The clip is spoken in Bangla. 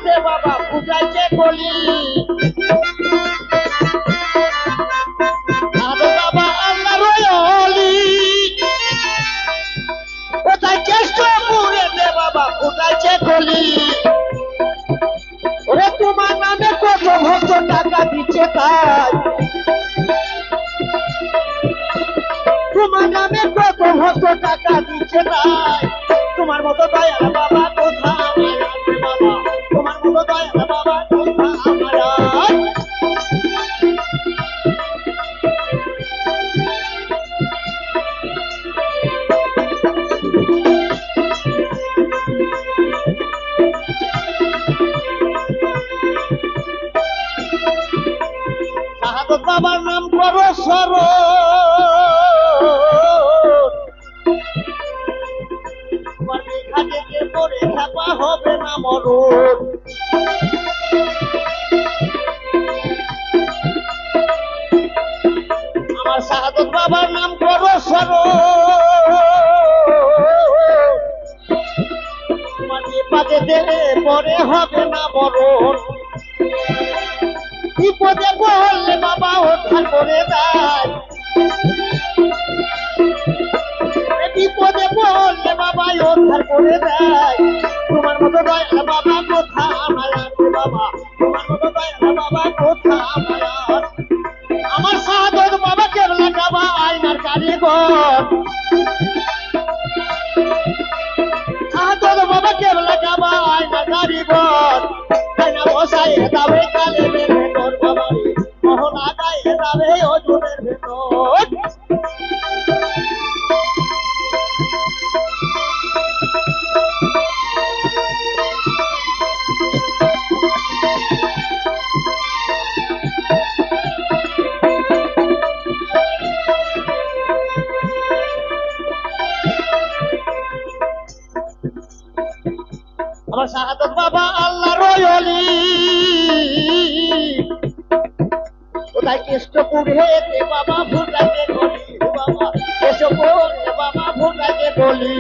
দে বাবা ফুটাইছে কলি আরে বাবা আল্লাহ রয়লি কোথায় কেষ্টপুরে দে বাবা ফুটাইছে কলি ওরে তোমার নামে কত ভক্ত টাকা দিচ্ছে তাই তোমার নামে কত ভক্ত টাকা দিচ্ছে তাই তোমার মতো দয়াল বাবা কোথা আমার আছে বাবা তোমার মতো দয়াল বাবা কোথা আমার শাহাদত বাবার নাম করো ঘাটে পড়ে ছাপা হবে না মরণ আমার শাহাদত বাবার নাম করো পাতে দেবে পরে হবে না মরণ বিপদে বললে বাবা উদ্ধার করে দেয় বিপদে বললে বাবা উদ্ধার করে দেয় তোমার মতো দয়াল বাবা কোথা আমার আছে বাবা তোমার মতো দয়াল বাবা কোথা আমার আমার শাহাদত বাবা কেবলা বাবা আয়নার কারিগর শাহাদত বাবা কেবলা বাবা আয়নার কারিগর আয়না বসায় যাবে কালে ভেতর বাবা রে মোহন আগায় যাবে অজুনের ভেতর আমার শাহাদত বাবা আল্লাহ রয়লি কোথায় কেষ্টপুরে দে বাবা ফুটাইতে গলি বাবা কেষ্টপুরে বাবা ফুটাইতে গলি